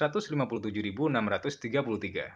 157.633.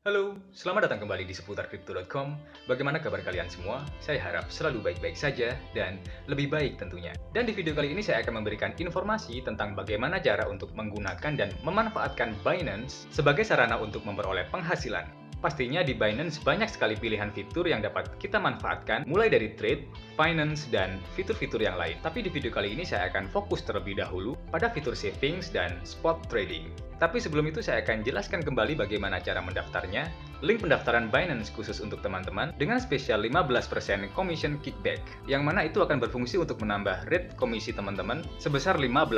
Halo, selamat datang kembali di seputarkripto.com. Bagaimana kabar kalian semua? Saya harap selalu baik-baik saja dan lebih baik tentunya. Dan di video kali ini saya akan memberikan informasi tentang bagaimana cara untuk menggunakan dan memanfaatkan Binance sebagai sarana untuk memperoleh penghasilan. Pastinya di Binance banyak sekali pilihan fitur yang dapat kita manfaatkan, mulai dari trade, finance, dan fitur-fitur yang lain. Tapi di video kali ini saya akan fokus terlebih dahulu pada fitur savings dan spot trading. Tapi sebelum itu saya akan jelaskan kembali bagaimana cara mendaftarnya, link pendaftaran Binance khusus untuk teman-teman dengan spesial 15% commission kickback, yang mana itu akan berfungsi untuk menambah rate komisi teman-teman sebesar 15%.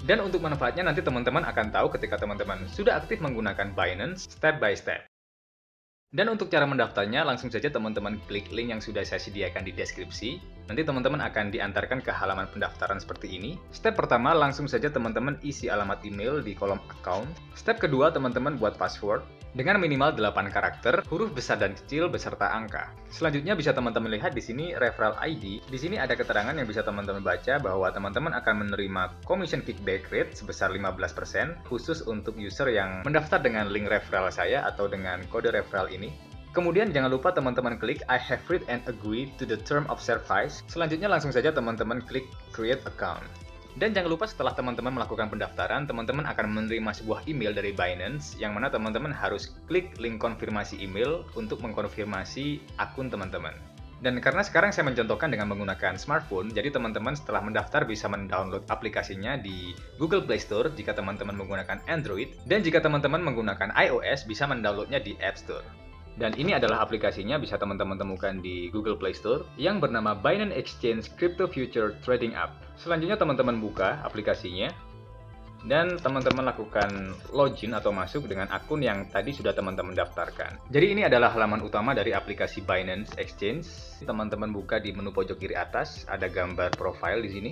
Dan untuk manfaatnya nanti teman-teman akan tahu ketika teman-teman sudah aktif menggunakan Binance step by step. Dan untuk cara mendaftarnya, langsung saja teman-teman klik link yang sudah saya sediakan di deskripsi. Nanti teman-teman akan diantarkan ke halaman pendaftaran seperti ini. Step pertama, langsung saja teman-teman isi alamat email di kolom account. Step kedua, teman-teman buat password dengan minimal 8 karakter, huruf besar dan kecil beserta angka. Selanjutnya bisa teman-teman lihat di sini referral ID. Di sini ada keterangan yang bisa teman-teman baca bahwa teman-teman akan menerima commission kickback rate sebesar 15% khusus untuk user yang mendaftar dengan link referral saya atau dengan kode referral ini. Kemudian jangan lupa teman-teman klik I have read and agree to the term of service. Selanjutnya langsung saja teman-teman klik create account. Dan jangan lupa setelah teman-teman melakukan pendaftaran, teman-teman akan menerima sebuah email dari Binance yang mana teman-teman harus klik link konfirmasi email untuk mengkonfirmasi akun teman-teman. Dan karena sekarang saya mencontohkan dengan menggunakan smartphone, jadi teman-teman setelah mendaftar bisa mendownload aplikasinya di Google Play Store jika teman-teman menggunakan Android, dan jika teman-teman menggunakan iOS bisa mendownloadnya di App Store. Dan ini adalah aplikasinya, bisa teman-teman temukan di Google Play Store yang bernama Binance Exchange Crypto Future Trading App. Selanjutnya teman-teman buka aplikasinya dan teman-teman lakukan login atau masuk dengan akun yang tadi sudah teman-teman daftarkan. Jadi ini adalah halaman utama dari aplikasi Binance Exchange. Teman-teman buka di menu pojok kiri atas, ada gambar profile di sini.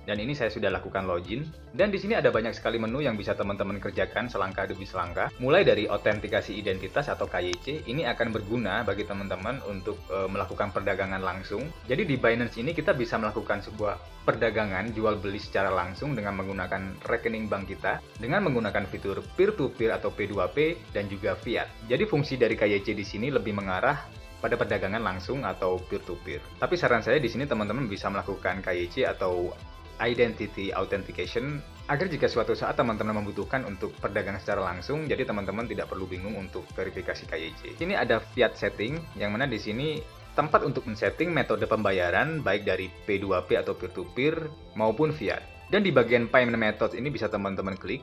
Dan ini saya sudah lakukan login. Dan di sini ada banyak sekali menu yang bisa teman-teman kerjakan selangkah demi selangkah. Mulai dari autentikasi identitas atau KYC, ini akan berguna bagi teman-teman untuk melakukan perdagangan langsung. Jadi di Binance ini kita bisa melakukan sebuah perdagangan jual beli secara langsung dengan menggunakan rekening bank kita, dengan menggunakan fitur peer-to-peer atau P2P dan juga fiat. Jadi fungsi dari KYC di sini lebih mengarah pada perdagangan langsung atau peer-to-peer. Tapi saran saya di sini teman-teman bisa melakukan KYC atau Identity Authentication agar jika suatu saat teman-teman membutuhkan untuk perdagangan secara langsung, jadi teman-teman tidak perlu bingung untuk verifikasi KYC. Ini ada fiat setting, yang mana di sini tempat untuk men-setting metode pembayaran baik dari P2P atau peer-to-peer maupun fiat. Dan di bagian payment method ini bisa teman-teman klik.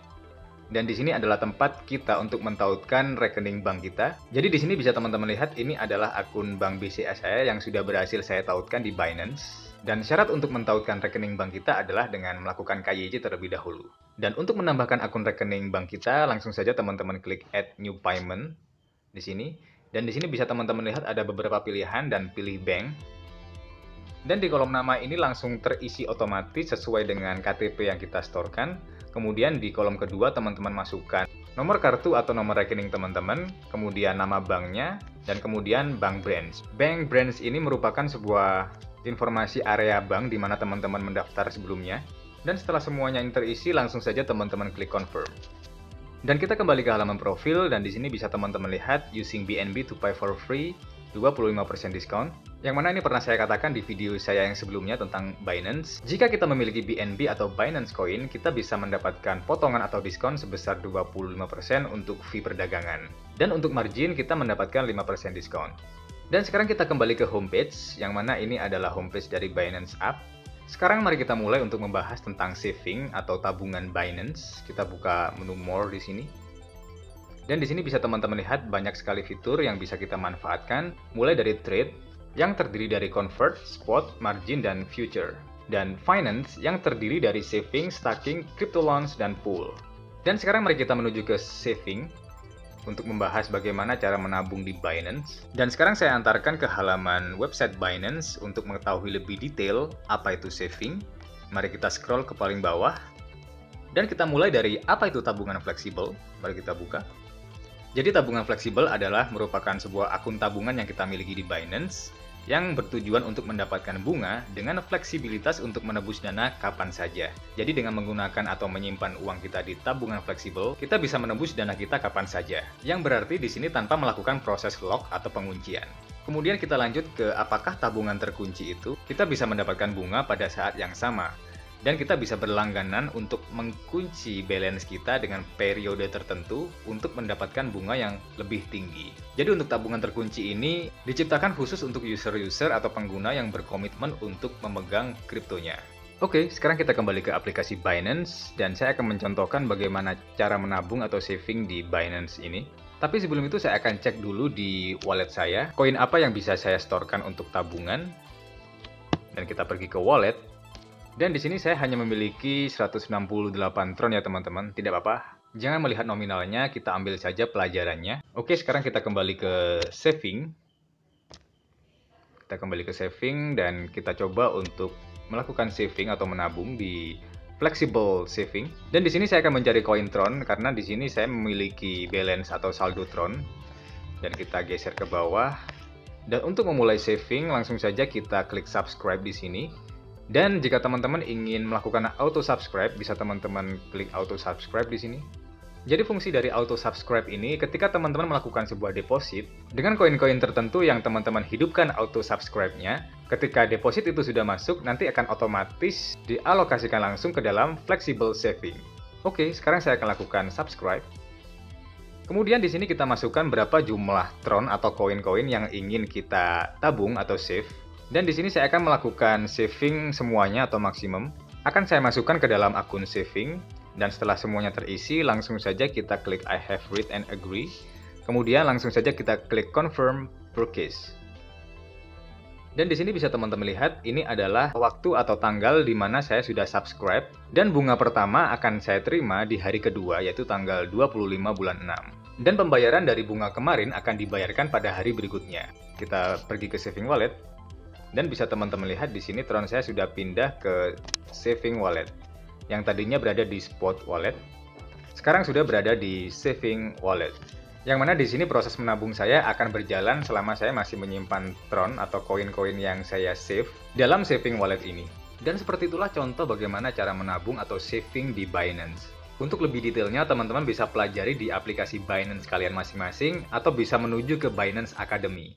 Dan di sini adalah tempat kita untuk mentautkan rekening bank kita. Jadi di sini bisa teman-teman lihat ini adalah akun bank BCA saya yang sudah berhasil saya tautkan di Binance. Dan syarat untuk mentautkan rekening bank kita adalah dengan melakukan KYC terlebih dahulu. Dan untuk menambahkan akun rekening bank kita, langsung saja teman-teman klik Add New Payment di sini. Dan di sini bisa teman-teman lihat ada beberapa pilihan dan pilih bank. Dan di kolom nama ini langsung terisi otomatis sesuai dengan KTP yang kita storekan. Kemudian di kolom kedua teman-teman masukkan nomor kartu atau nomor rekening teman-teman, kemudian nama banknya, dan kemudian bank branch. Bank branch ini merupakan sebuah informasi area bank di mana teman-teman mendaftar sebelumnya. Dan setelah semuanya yang terisi, langsung saja teman-teman klik confirm. Dan kita kembali ke halaman profil, dan di sini bisa teman-teman lihat using BNB to pay for free 25% diskon. Yang mana ini pernah saya katakan di video saya yang sebelumnya tentang Binance. Jika kita memiliki BNB atau Binance Coin, kita bisa mendapatkan potongan atau diskon sebesar 25% untuk fee perdagangan. Dan untuk margin kita mendapatkan 5% diskon. Dan sekarang kita kembali ke homepage, yang mana ini adalah homepage dari Binance App. Sekarang mari kita mulai untuk membahas tentang saving atau tabungan Binance. Kita buka menu More di sini. Dan di sini bisa teman-teman lihat banyak sekali fitur yang bisa kita manfaatkan, mulai dari trade yang terdiri dari convert, spot, margin, dan future. Dan finance yang terdiri dari saving, stacking, crypto loans, dan pool. Dan sekarang mari kita menuju ke saving untuk membahas bagaimana cara menabung di Binance. Dan sekarang saya antarkan ke halaman website Binance untuk mengetahui lebih detail apa itu saving. Mari kita scroll ke paling bawah. Dan kita mulai dari apa itu tabungan fleksibel. Mari kita buka. Jadi tabungan fleksibel adalah merupakan sebuah akun tabungan yang kita miliki di Binance yang bertujuan untuk mendapatkan bunga dengan fleksibilitas untuk menebus dana kapan saja. Jadi dengan menggunakan atau menyimpan uang kita di tabungan fleksibel, kita bisa menebus dana kita kapan saja. Yang berarti di sini tanpa melakukan proses lock atau penguncian. Kemudian kita lanjut ke apakah tabungan terkunci itu kita bisa mendapatkan bunga pada saat yang sama. Dan kita bisa berlangganan untuk mengunci balance kita dengan periode tertentu untuk mendapatkan bunga yang lebih tinggi. Jadi untuk tabungan terkunci ini diciptakan khusus untuk user-user atau pengguna yang berkomitmen untuk memegang kriptonya. Oke, sekarang kita kembali ke aplikasi Binance dan saya akan mencontohkan bagaimana cara menabung atau saving di Binance ini. Tapi sebelum itu saya akan cek dulu di wallet saya, koin apa yang bisa saya storekan untuk tabungan. Dan kita pergi ke wallet. Dan di sini saya hanya memiliki 168 Tron ya teman-teman, tidak apa-apa. Jangan melihat nominalnya, kita ambil saja pelajarannya. Oke, sekarang kita kembali ke saving. Kita kembali ke saving dan kita coba untuk melakukan saving atau menabung di flexible saving. Dan di sini saya akan mencari koin Tron karena di sini saya memiliki balance atau saldo Tron. Dan kita geser ke bawah. Dan untuk memulai saving, langsung saja kita klik subscribe di sini. Dan jika teman-teman ingin melakukan auto subscribe, bisa teman-teman klik auto subscribe di sini. Jadi fungsi dari auto subscribe ini ketika teman-teman melakukan sebuah deposit dengan koin-koin tertentu yang teman-teman hidupkan auto subscribe-nya, ketika deposit itu sudah masuk, nanti akan otomatis dialokasikan langsung ke dalam flexible saving. Oke, sekarang saya akan lakukan subscribe. Kemudian di sini kita masukkan berapa jumlah Tron atau koin-koin yang ingin kita tabung atau save. Dan di sini saya akan melakukan saving semuanya atau maksimum. Akan saya masukkan ke dalam akun saving. Dan setelah semuanya terisi, langsung saja kita klik I have read and agree. Kemudian langsung saja kita klik confirm purchase. Dan di sini bisa teman-teman lihat, ini adalah waktu atau tanggal di mana saya sudah subscribe. Dan bunga pertama akan saya terima di hari kedua, yaitu tanggal 25 bulan 6. Dan pembayaran dari bunga kemarin akan dibayarkan pada hari berikutnya. Kita pergi ke saving wallet. Dan bisa teman-teman lihat di sini Tron saya sudah pindah ke saving wallet. Yang tadinya berada di spot wallet, sekarang sudah berada di saving wallet. Yang mana di sini proses menabung saya akan berjalan selama saya masih menyimpan Tron atau koin-koin yang saya save dalam saving wallet ini. Dan seperti itulah contoh bagaimana cara menabung atau saving di Binance. Untuk lebih detailnya teman-teman bisa pelajari di aplikasi Binance kalian masing-masing atau bisa menuju ke Binance Academy.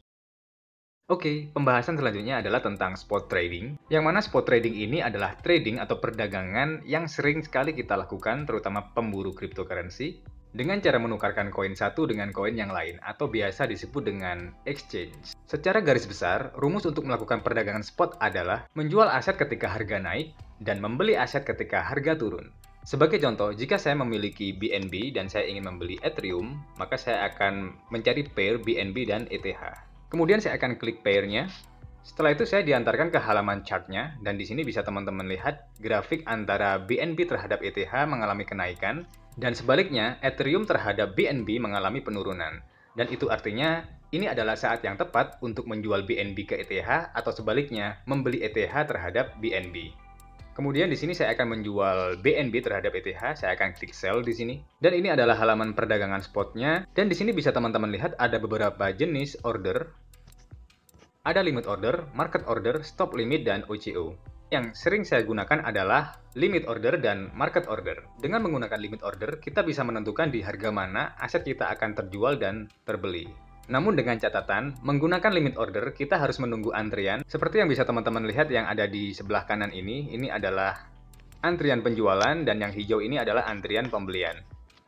Oke, pembahasan selanjutnya adalah tentang spot trading, yang mana spot trading ini adalah trading atau perdagangan yang sering sekali kita lakukan, terutama pemburu cryptocurrency, dengan cara menukarkan koin satu dengan koin yang lain, atau biasa disebut dengan exchange. Secara garis besar, rumus untuk melakukan perdagangan spot adalah menjual aset ketika harga naik, dan membeli aset ketika harga turun. Sebagai contoh, jika saya memiliki BNB dan saya ingin membeli Ethereum, maka saya akan mencari pair BNB dan ETH. Kemudian saya akan klik pair-nya. Setelah itu saya diantarkan ke halaman chart-nya dan di sini bisa teman-teman lihat grafik antara BNB terhadap ETH mengalami kenaikan dan sebaliknya Ethereum terhadap BNB mengalami penurunan. Dan itu artinya ini adalah saat yang tepat untuk menjual BNB ke ETH atau sebaliknya membeli ETH terhadap BNB. Kemudian di sini saya akan menjual BNB terhadap ETH, saya akan klik sell di sini. Dan ini adalah halaman perdagangan spotnya. Dan di sini bisa teman-teman lihat ada beberapa jenis order. Ada limit order, market order, stop limit, dan OCO. Yang sering saya gunakan adalah limit order dan market order. Dengan menggunakan limit order, kita bisa menentukan di harga mana aset kita akan terjual dan terbeli. Namun dengan catatan, menggunakan limit order, kita harus menunggu antrian. Seperti yang bisa teman-teman lihat yang ada di sebelah kanan ini adalah antrian penjualan dan yang hijau ini adalah antrian pembelian.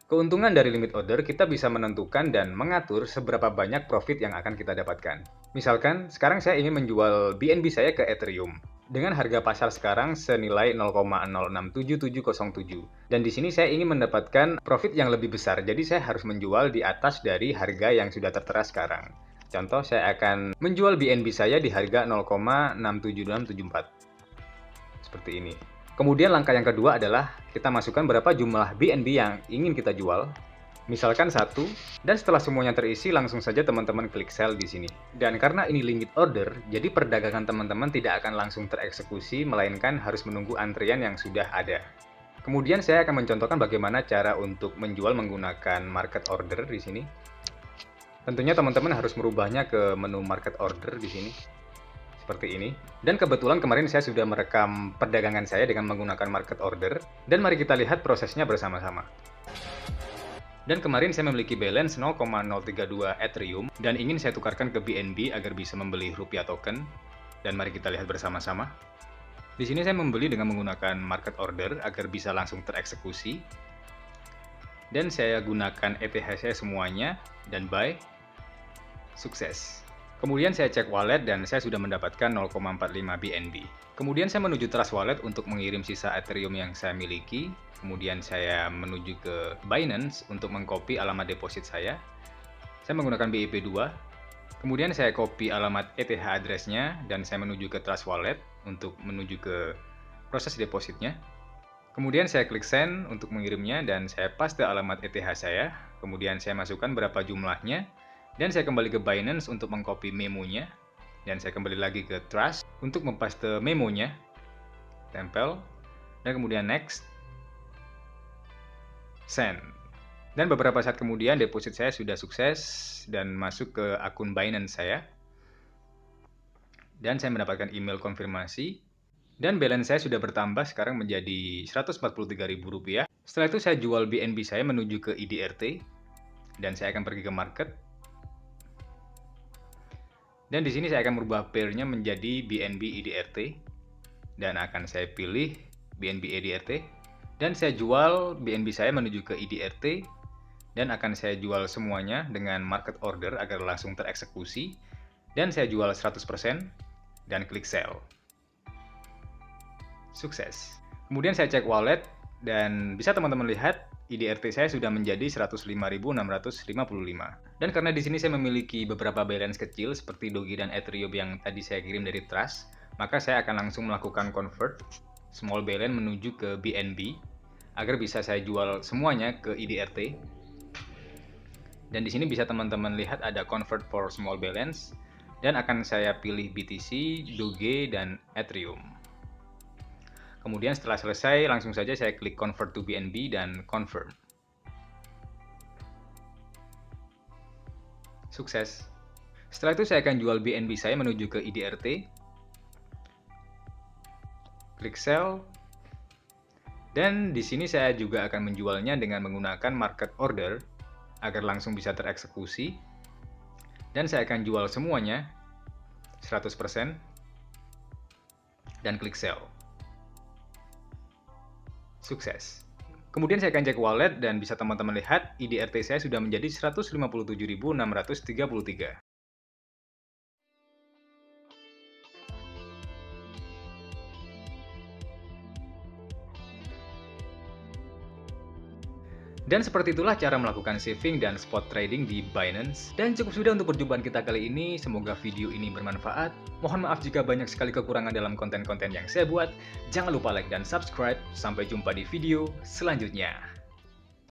Keuntungan dari limit order, kita bisa menentukan dan mengatur seberapa banyak profit yang akan kita dapatkan. Misalkan, sekarang saya ingin menjual BNB saya ke Ethereum dengan harga pasar sekarang senilai 0,067707. Dan di sini saya ingin mendapatkan profit yang lebih besar, jadi saya harus menjual di atas dari harga yang sudah tertera sekarang. Contoh, saya akan menjual BNB saya di harga 0,67674. Seperti ini. Kemudian langkah yang kedua adalah kita masukkan berapa jumlah BNB yang ingin kita jual. Misalkan 1, dan setelah semuanya terisi langsung saja teman-teman klik sell di sini. Dan karena ini limit order, jadi perdagangan teman-teman tidak akan langsung tereksekusi, melainkan harus menunggu antrian yang sudah ada. Kemudian saya akan mencontohkan bagaimana cara untuk menjual menggunakan market order di sini. Tentunya teman-teman harus merubahnya ke menu market order di sini. Seperti ini. Dan kebetulan kemarin saya sudah merekam perdagangan saya dengan menggunakan market order. Dan mari kita lihat prosesnya bersama-sama. Dan kemarin saya memiliki balance 0,032 Ethereum dan ingin saya tukarkan ke BNB agar bisa membeli rupiah token. Dan mari kita lihat bersama-sama. Di sini saya membeli dengan menggunakan market order agar bisa langsung tereksekusi. Dan saya gunakan ETH saya semuanya dan buy. Sukses. Kemudian saya cek wallet dan saya sudah mendapatkan 0,45 BNB. Kemudian saya menuju Trust Wallet untuk mengirim sisa Ethereum yang saya miliki. Kemudian saya menuju ke Binance untuk mengcopy alamat deposit saya. Saya menggunakan BIP2. Kemudian saya copy alamat ETH address-nya dan saya menuju ke Trust Wallet untuk menuju ke proses depositnya. Kemudian saya klik send untuk mengirimnya dan saya paste alamat ETH saya. Kemudian saya masukkan berapa jumlahnya. Dan saya kembali ke Binance untuk mengcopy memonya. Dan saya kembali lagi ke Trust untuk mempaste memonya. Tempel. Dan kemudian next. Send. Dan beberapa saat kemudian deposit saya sudah sukses dan masuk ke akun Binance saya. Dan saya mendapatkan email konfirmasi. Dan balance saya sudah bertambah sekarang menjadi Rp143.000. Setelah itu saya jual BNB saya menuju ke IDRT. Dan saya akan pergi ke market. Dan di sini saya akan merubah pair-nya menjadi BNB IDRT. Dan akan saya pilih BNB IDRT. Dan saya jual BNB saya menuju ke IDRT. Dan akan saya jual semuanya dengan market order agar langsung tereksekusi. Dan saya jual 100% dan klik sell. Sukses. Kemudian saya cek wallet dan bisa teman-teman lihat IDRT saya sudah menjadi 105.655. Dan karena di sini saya memiliki beberapa balance kecil seperti Doge dan Ethereum yang tadi saya kirim dari Trust, maka saya akan langsung melakukan convert small balance menuju ke BNB agar bisa saya jual semuanya ke IDRT. Dan di sini bisa teman-teman lihat ada convert for small balance dan akan saya pilih BTC, Doge dan Ethereum. Kemudian setelah selesai, langsung saja saya klik Convert to BNB dan Confirm. Sukses. Setelah itu saya akan jual BNB saya menuju ke IDRT. Klik Sell. Dan di sini saya juga akan menjualnya dengan menggunakan Market Order agar langsung bisa tereksekusi. Dan saya akan jual semuanya 100% dan klik Sell. Sukses. Kemudian saya akan cek wallet dan bisa teman-teman lihat IDRT saya sudah menjadi 157.633. Dan seperti itulah cara melakukan saving dan spot trading di Binance. Dan cukup sudah untuk perjumpaan kita kali ini. Semoga video ini bermanfaat. Mohon maaf jika banyak sekali kekurangan dalam konten-konten yang saya buat. Jangan lupa like dan subscribe. Sampai jumpa di video selanjutnya.